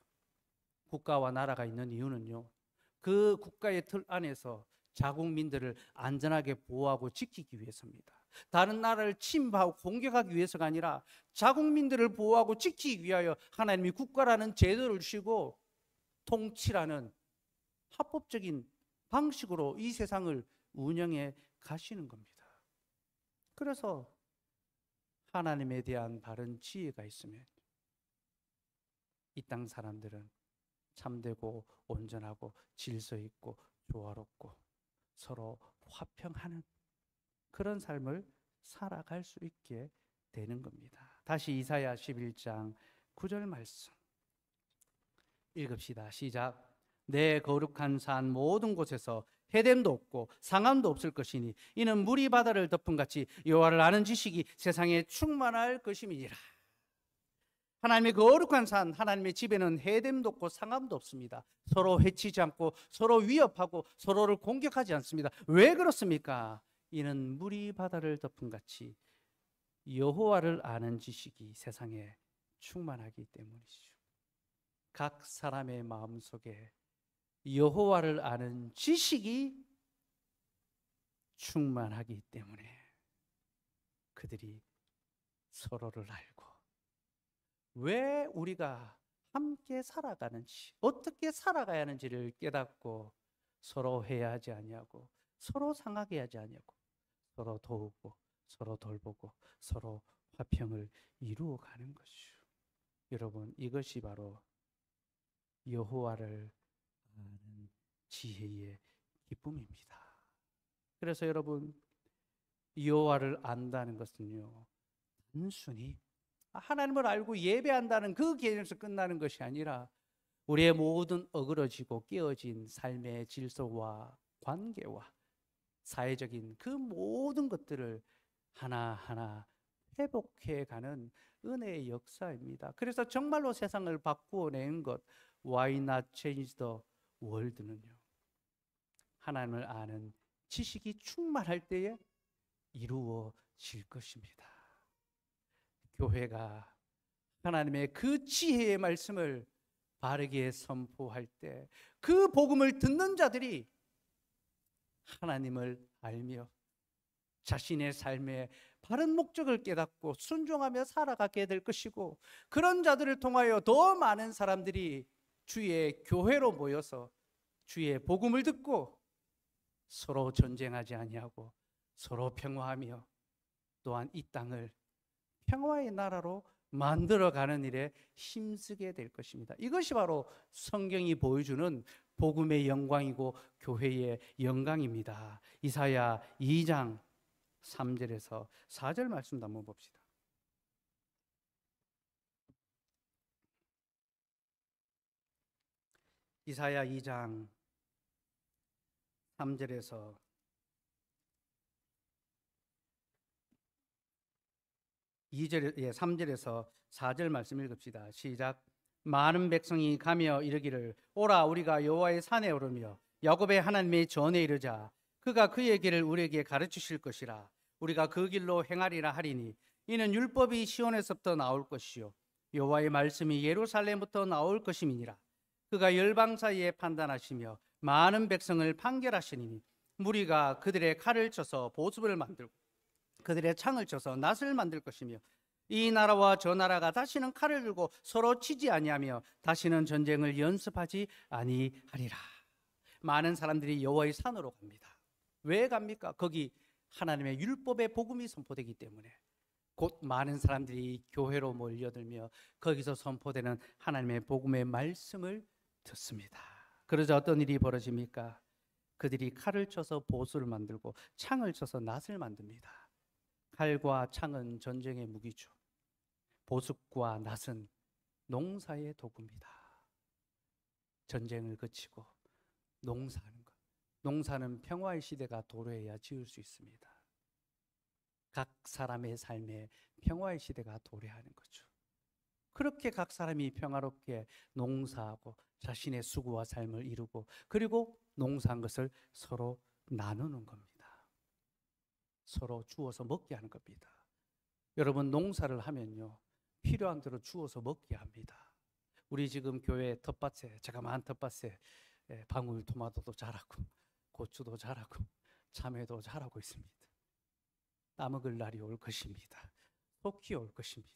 국가와 나라가 있는 이유는요, 그 국가의 틀 안에서 자국민들을 안전하게 보호하고 지키기 위해서입니다. 다른 나라를 침범하고 공격하기 위해서가 아니라 자국민들을 보호하고 지키기 위하여 하나님이 국가라는 제도를 주시고 통치라는 합법적인 방식으로 이 세상을 운영해 가시는 겁니다. 그래서 하나님에 대한 바른 지혜가 있으면 이 땅 사람들은 참되고 온전하고 질서 있고 조화롭고 서로 화평하는 그런 삶을 살아갈 수 있게 되는 겁니다. 다시 이사야 11장 9절 말씀 읽읍시다. 시작. 내 거룩한 산 모든 곳에서 해됨도 없고 상함도 없을 것이니 이는 물이 바다를 덮은 같이 여호와를 아는 지식이 세상에 충만할 것임이니라. 하나님의 거룩한 산, 하나님의 집에는 해됨도 없고 상함도 없습니다. 서로 해치지 않고 서로 위협하고 서로를 공격하지 않습니다. 왜 그렇습니까? 이는 물이 바다를 덮은 같이 여호와를 아는 지식이 세상에 충만하기 때문이죠. 각 사람의 마음속에 여호와를 아는 지식이 충만하기 때문에 그들이 서로를 알고 왜 우리가 함께 살아가는지, 어떻게 살아가야 하는지를 깨닫고 서로 해야하지 아니하고 서로 상하게 하지 아니하고 서로 도우고 서로 돌보고 서로 화평을 이루어가는 것이죠. 여러분, 이것이 바로 여호와를 아는 지혜의 기쁨입니다. 그래서 여러분, 여호와를 안다는 것은요, 단순히 하나님을 알고 예배한다는 그 개념에서 끝나는 것이 아니라 우리의 모든 어그러지고 깨어진 삶의 질서와 관계와 사회적인 그 모든 것들을 하나하나 회복해가는 은혜의 역사입니다. 그래서 정말로 세상을 바꾸어낸 것, Why not change the world는요, 하나님을 아는 지식이 충만할 때에 이루어질 것입니다. 교회가 하나님의 그 지혜의 말씀을 바르게 선포할 때 그 복음을 듣는 자들이 하나님을 알며 자신의 삶의 바른 목적을 깨닫고 순종하며 살아가게 될 것이고, 그런 자들을 통하여 더 많은 사람들이 주의 교회로 모여서 주의 복음을 듣고 서로 전쟁하지 아니하고 서로 평화하며 또한 이 땅을 평화의 나라로 만들어가는 일에 힘쓰게 될 것입니다. 이것이 바로 성경이 보여주는 복음의 영광이고 교회의 영광입니다. 이사야 2장 3절에서 4절 말씀도 한번 봅시다. 이사야 2장 3절에서 3절에서 4절 말씀 읽읍시다. 시작. 많은 백성이 가며 이르기를 오라 우리가 여호와의 산에 오르며 야곱의 하나님의 전에 이르자. 그가 그의 길을 우리에게 가르치실 것이라. 우리가 그 길로 행하리라 하리니 이는 율법이 시온에서부터 나올 것이요 여호와의 말씀이 예루살렘부터 나올 것임이니라. 그가 열방 사이에 판단하시며 많은 백성을 판결하시니 무리가 그들의 칼을 쳐서 보습을 만들고 그들의 창을 쳐서 낫을 만들 것이며 이 나라와 저 나라가 다시는 칼을 들고 서로 치지 아니하며 다시는 전쟁을 연습하지 아니하리라. 많은 사람들이 여호와의 산으로 갑니다. 왜 갑니까? 거기 하나님의 율법의 복음이 선포되기 때문에. 곧 많은 사람들이 교회로 몰려들며 거기서 선포되는 하나님의 복음의 말씀을 듣습니다. 그러자 어떤 일이 벌어집니까? 그들이 칼을 쳐서 보수를 만들고 창을 쳐서 낫을 만듭니다. 칼과 창은 전쟁의 무기죠. 보습과 낫은 농사의 도구입니다. 전쟁을 거치고 농사하는 것. 농사는 평화의 시대가 도래해야 지을 수 있습니다. 각 사람의 삶에 평화의 시대가 도래하는 거죠. 그렇게 각 사람이 평화롭게 농사하고 자신의 수고와 삶을 이루고 그리고 농사한 것을 서로 나누는 겁니다. 서로 주어서 먹게 하는 겁니다. 여러분, 농사를 하면요 필요한 대로 주어서 먹게 합니다. 우리 지금 교회 텃밭에, 자그마한 텃밭에 방울토마토도 자라고 고추도 자라고 참외도 자라고 있습니다. 따먹을 날이 올 것입니다. 속히 올 것입니다.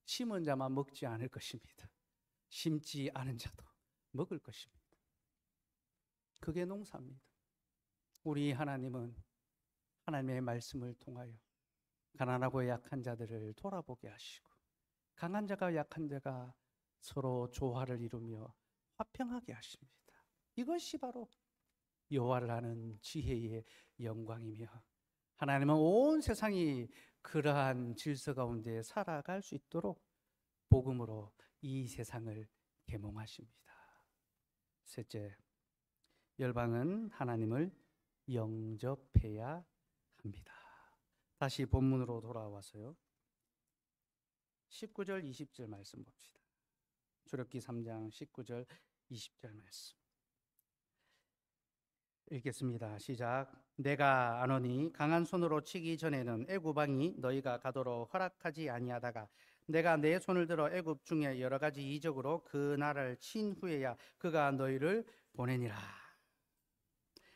심은 자만 먹지 않을 것입니다. 심지 않은 자도 먹을 것입니다. 그게 농사입니다. 우리 하나님은 하나님의 말씀을 통하여 가난하고 약한 자들을 돌아보게 하시고 강한 자가 약한 자가 서로 조화를 이루며 화평하게 하십니다. 이것이 바로 여호와를 아는 지혜의 영광이며 하나님은 온 세상이 그러한 질서 가운데 살아갈 수 있도록 복음으로 이 세상을 계몽하십니다. 셋째, 열방은 하나님을 영접해야 합니다. 다시 본문으로 돌아와서요 19절 20절 말씀 봅시다. 출애굽기 3장 19절 20절 말씀 읽겠습니다. 시작. 내가 아노니 강한 손으로 치기 전에는 애굽 왕이 너희가 가도록 허락하지 아니하다가 내가 내 손을 들어 애굽 중에 여러 가지 이적으로 그 나라를 친 후에야 그가 너희를 보내니라.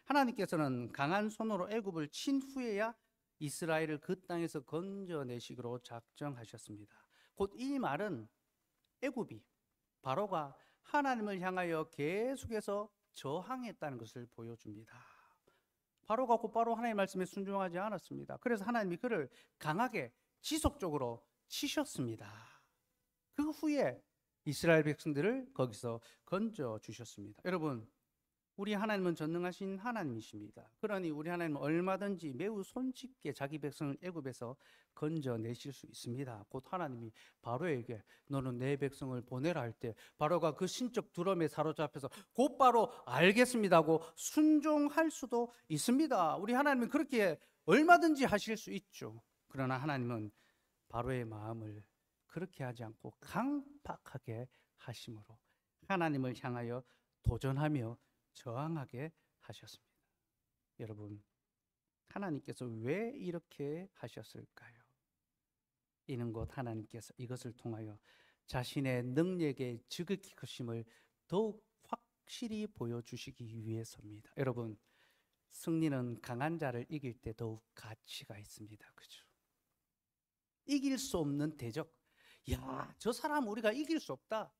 하나님께서는 강한 손으로 애굽을 친 후에야 이스라엘을 그 땅에서 건져내시기로 작정하셨습니다. 곧 이 말은 애굽이 바로가 하나님을 향하여 계속해서 저항했다는 것을 보여줍니다. 바로가 곧바로 하나님의 말씀에 순종하지 않았습니다. 그래서 하나님이 그를 강하게 지속적으로 치셨습니다. 그 후에 이스라엘 백성들을 거기서 건져 주셨습니다. 여러분, 우리 하나님은 전능하신 하나님이십니다. 그러니 우리 하나님은 얼마든지 매우 손쉽게 자기 백성을 애굽에서 건져내실 수 있습니다. 곧 하나님이 바로에게 너는 내 백성을 보내라 할 때 바로가 그 신적 두려움에 사로잡혀서 곧바로 알겠습니다 하고 순종할 수도 있습니다. 우리 하나님은 그렇게 얼마든지 하실 수 있죠. 그러나 하나님은 바로의 마음을 그렇게 하지 않고 강팍하게 하심으로 하나님을 향하여 도전하며 저항하게 하셨습니다. 여러분, 하나님께서 왜 이렇게 하셨을까요? 이는 곧 하나님께서 이것을 통하여 자신의 능력의 지극히 크심을 더욱 확실히 보여주시기 위해서입니다. 여러분, 승리는 강한 자를 이길 때 더욱 가치가 있습니다. 그죠? 이길 수 없는 대적. 야, 저 사람 우리가 이길 수 없다.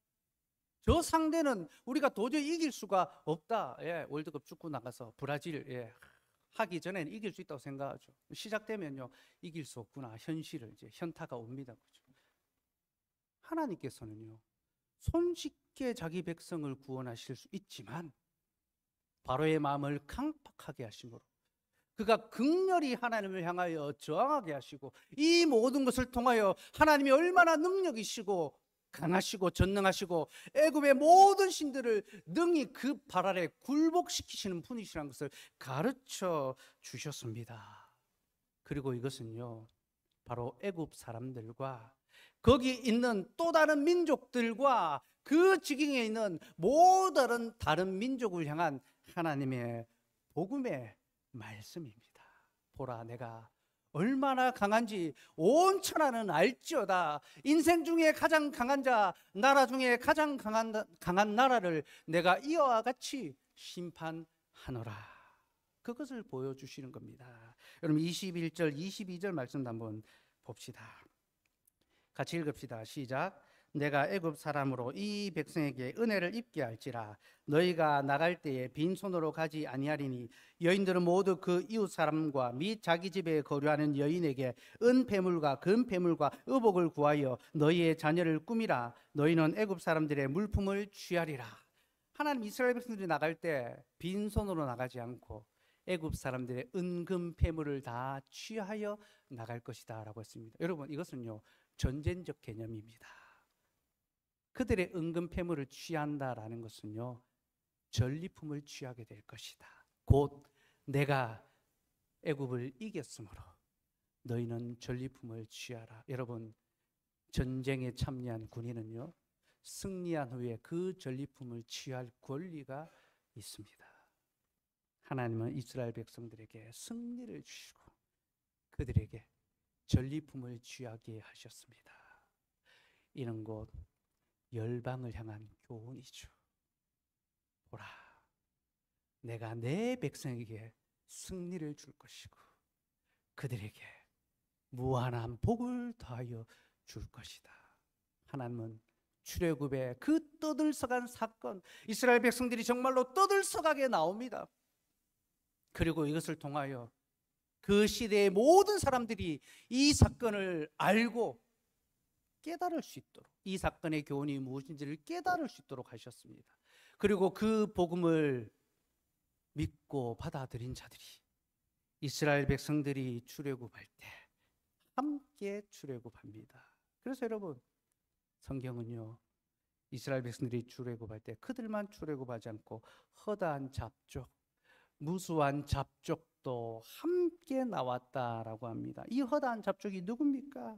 저 상대는 우리가 도저히 이길 수가 없다. 예, 월드컵 축구 나가서 브라질 하기 전에는 이길 수 있다고 생각하죠. 시작되면요, 이길 수 없구나. 현실을 이제 현타가 옵니다. 그죠? 하나님께서는요, 손쉽게 자기 백성을 구원하실 수 있지만 바로의 마음을 강팍하게 하심으로 그가 극렬히 하나님을 향하여 저항하게 하시고 이 모든 것을 통하여 하나님이 얼마나 능력이시고 강하시고 전능하시고 애굽의 모든 신들을 능히 그 발 아래 굴복시키시는 분이시라는 것을 가르쳐 주셨습니다. 그리고 이것은요, 바로 애굽 사람들과 거기 있는 또 다른 민족들과 그 지경에 있는 모든 다른 민족을 향한 하나님의 복음의 말씀입니다. 보라, 내가 얼마나 강한지 온 천하는 알지어다. 인생 중에 가장 강한 자, 나라 중에 가장 강한 나라를 내가 이와 같이 심판하노라. 그것을 보여주시는 겁니다. 여러분, 21절, 22절 말씀도 한번 봅시다. 같이 읽읍시다. 시작. 내가 애굽 사람으로 이 백성에게 은혜를 입게 할지라. 너희가 나갈 때에 빈손으로 가지 아니하리니 여인들은 모두 그 이웃 사람과 및 자기 집에 거류하는 여인에게 은폐물과 금폐물과 의복을 구하여 너희의 자녀를 꾸미라. 너희는 애굽 사람들의 물품을 취하리라. 하나님, 이스라엘 백성들이 나갈 때 빈손으로 나가지 않고 애굽 사람들의 은금폐물을 다 취하여 나갈 것이다 라고 했습니다. 여러분, 이것은요, 전쟁적 개념입니다. 그들의 은금폐물을 취한다라는 것은요, 전리품을 취하게 될 것이다. 곧 내가 애굽을 이겼으므로 너희는 전리품을 취하라. 여러분, 전쟁에 참여한 군인은요, 승리한 후에 그 전리품을 취할 권리가 있습니다. 하나님은 이스라엘 백성들에게 승리를 주시고 그들에게 전리품을 취하게 하셨습니다. 이는 곧 열방을 향한 교훈이죠. 보라, 내가 내 백성에게 승리를 줄 것이고 그들에게 무한한 복을 더하여 줄 것이다. 하나님은 출애굽의 그 떠들썩한 사건, 이스라엘 백성들이 정말로 떠들썩하게 나옵니다. 그리고 이것을 통하여 그 시대의 모든 사람들이 이 사건을 알고 깨달을 수 있도록, 이 사건의 교훈이 무엇인지를 깨달을 수 있도록 하셨습니다. 그리고 그 복음을 믿고 받아들인 자들이 이스라엘 백성들이 출애굽할 때 함께 출애굽합니다. 그래서 여러분, 성경은요, 이스라엘 백성들이 출애굽할 때 그들만 출애굽하지 않고 허다한 잡족, 무수한 잡족도 함께 나왔다라고 합니다. 이 허다한 잡족이 누굽니까?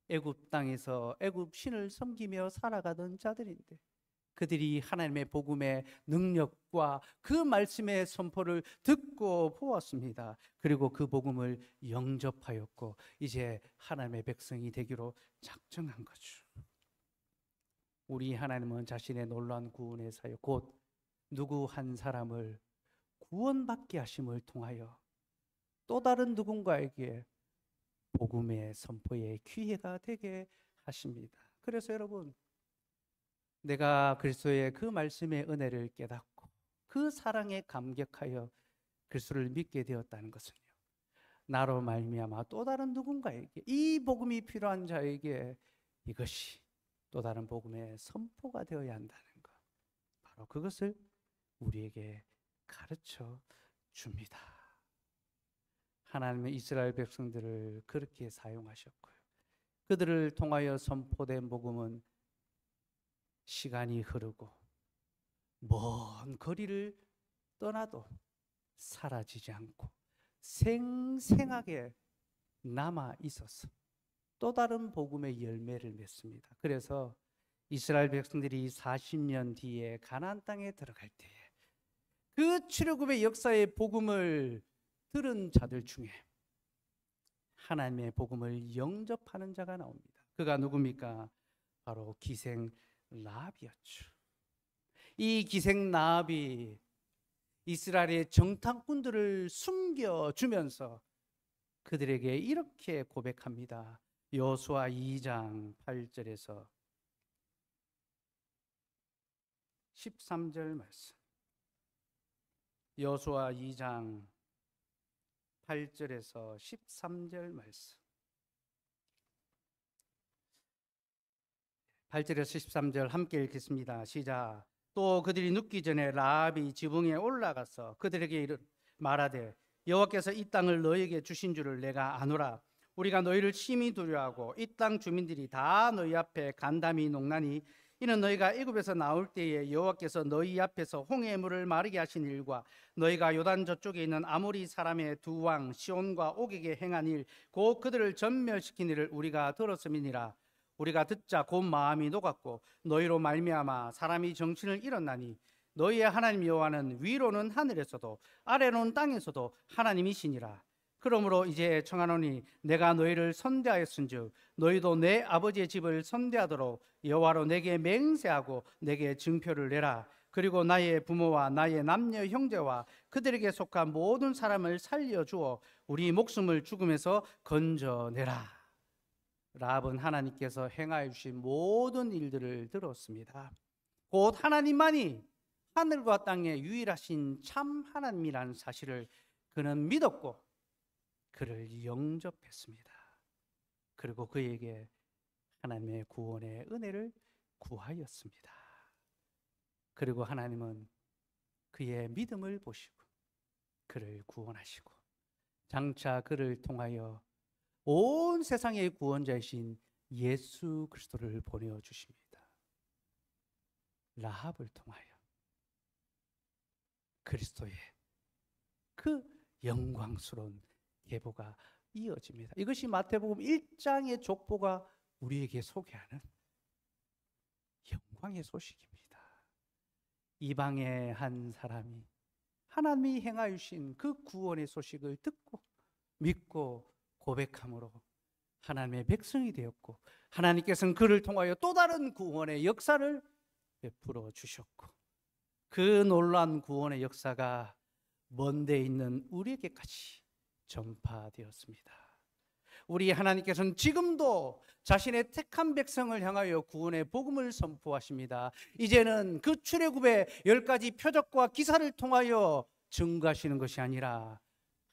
애굽 땅에서 애굽 신을 섬기며 살아가던 자들인데 그들이 하나님의 복음의 능력과 그 말씀의 선포를 듣고 보았습니다. 그리고 그 복음을 영접하였고 이제 하나님의 백성이 되기로 작정한 거죠. 우리 하나님은 자신의 놀라운 구원의 사역, 곧 누구 한 사람을 구원받게 하심을 통하여 또 다른 누군가에게 복음의 선포의 기회가 되게 하십니다. 그래서 여러분, 내가 그리스도의 그 말씀의 은혜를 깨닫고 그 사랑에 감격하여 그리스도를 믿게 되었다는 것은요, 나로 말미암아 또 다른 누군가에게, 이 복음이 필요한 자에게 이것이 또 다른 복음의 선포가 되어야 한다는 것, 바로 그것을 우리에게 가르쳐 줍니다. 하나님은 이스라엘 백성들을 그렇게 사용하셨고요, 그들을 통하여 선포된 복음은 시간이 흐르고 먼 거리를 떠나도 사라지지 않고 생생하게 남아 있어서 또 다른 복음의 열매를 맺습니다. 그래서 이스라엘 백성들이 40년 뒤에 가나안 땅에 들어갈 때에 그 출애굽의 역사의 복음을 들은 자들 중에 하나님의 복음을 영접하는 자가 나옵니다. 그가 누굽니까? 바로 기생 라합이었죠. 이 기생 라합이 이스라엘의 정탐꾼들을 숨겨주면서 그들에게 이렇게 고백합니다. 여호수아 2장 8절에서 13절 말씀. 여호수아 2장 8절에서 13절 말씀. 8절에서 13절 함께 읽겠습니다. 시작. 또 그들이 눕기 전에 라합이 지붕에 올라가서 그들에게 말하되 여호와께서 이 땅을 너희에게 주신 줄을 내가 아노라. 우리가 너희를 심히 두려워하고 이 땅 주민들이 다 너희 앞에 간담이 녹나니 이는 너희가 애굽에서 나올 때에 여호와께서 너희 앞에서 홍해의 물을 마르게 하신 일과 너희가 요단 저쪽에 있는 아모리 사람의 두 왕 시온과 옥에게 행한 일 곧 그들을 전멸시킨 일을 우리가 들었음이니라. 우리가 듣자 곧 마음이 녹았고 너희로 말미암아 사람이 정신을 잃었나니 너희의 하나님 여호와는 위로는 하늘에서도 아래로는 땅에서도 하나님이시니라. 그러므로 이제 청하노니 내가 너희를 선대하였은즉 너희도 내 아버지의 집을 선대하도록 여호와로 내게 맹세하고 내게 증표를 내라. 그리고 나의 부모와 나의 남녀 형제와 그들에게 속한 모든 사람을 살려주어 우리 목숨을 죽음에서 건져내라. 라합은 하나님께서 행하여 주신 모든 일들을 들었습니다. 곧 하나님만이 하늘과 땅의 유일하신 참 하나님이라는 사실을 그는 믿었고 그를 영접했습니다. 그리고 그에게 하나님의 구원의 은혜를 구하였습니다. 그리고 하나님은 그의 믿음을 보시고 그를 구원하시고 장차 그를 통하여 온 세상의 구원자이신 예수 그리스도를 보내주십니다. 라합을 통하여 그리스도의 그 영광스러운 계보가 이어집니다. 이것이 마태복음 1장의 족보가 우리에게 소개하는 영광의 소식입니다. 이방의 한 사람이 하나님이 행하여 주신 그 구원의 소식을 듣고 믿고 고백함으로 하나님의 백성이 되었고 하나님께서는 그를 통하여 또 다른 구원의 역사를 베풀어 주셨고 그 놀라운 구원의 역사가 먼 데 있는 우리에게까지 전파되었습니다. 우리 하나님께서는 지금도 자신의 택한 백성을 향하여 구원의 복음을 선포하십니다. 이제는 그 출애굽의 10가지 표적과 기사를 통하여 증거하시는 것이 아니라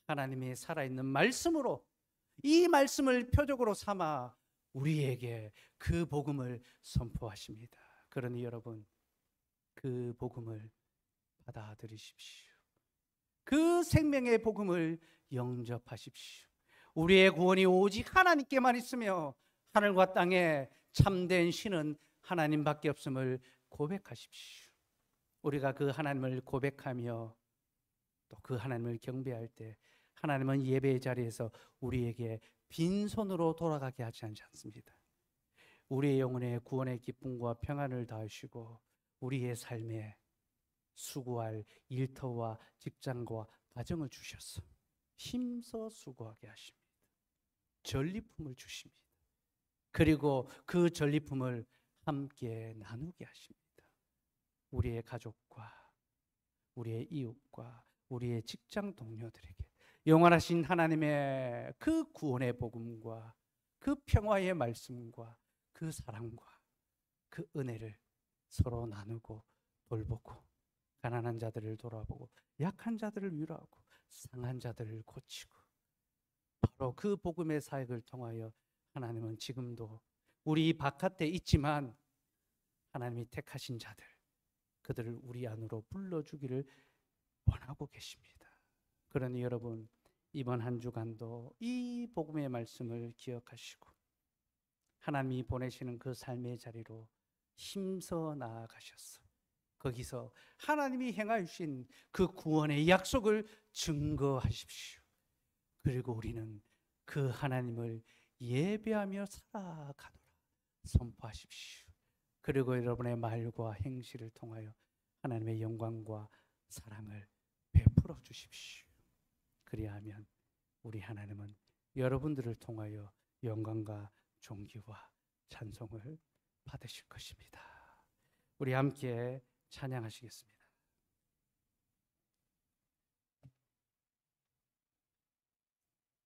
하나님의 살아있는 말씀으로 이 말씀을 표적으로 삼아 우리에게 그 복음을 선포하십니다. 그러니 여러분 그 복음을 받아들이십시오. 그 생명의 복음을 영접하십시오. 우리의 구원이 오직 하나님께만 있으며 하늘과 땅에 참된 신은 하나님밖에 없음을 고백하십시오. 우리가 그 하나님을 고백하며 또 그 하나님을 경배할 때 하나님은 예배의 자리에서 우리에게 빈손으로 돌아가게 하지 않습니다. 우리의 영혼에 구원의 기쁨과 평안을 더하시고 우리의 삶에 수고할 일터와 직장과 가정을 주셔서 힘써 수고하게 하십니다. 전리품을 주십니다. 그리고 그 전리품을 함께 나누게 하십니다. 우리의 가족과 우리의 이웃과 우리의 직장 동료들에게 영원하신 하나님의 그 구원의 복음과 그 평화의 말씀과 그 사랑과 그 은혜를 서로 나누고 돌보고 가난한 자들을 돌아보고 약한 자들을 위로하고 상한 자들을 고치고 바로 그 복음의 사역을 통하여 하나님은 지금도 우리 바깥에 있지만 하나님이 택하신 자들 그들을 우리 안으로 불러주기를 원하고 계십니다. 그러니 여러분 이번 한 주간도 이 복음의 말씀을 기억하시고 하나님이 보내시는 그 삶의 자리로 힘써 나아가셔서 거기서 하나님이 행하여 주신 그 구원의 약속을 증거하십시오. 그리고 우리는 그 하나님을 예배하며 살아가노라 선포하십시오. 그리고 여러분의 말과 행실을 통하여 하나님의 영광과 사랑을 베풀어 주십시오. 그리하면 우리 하나님은 여러분들을 통하여 영광과 존귀와 찬송을 받으실 것입니다. 우리 함께 찬양하시겠습니다.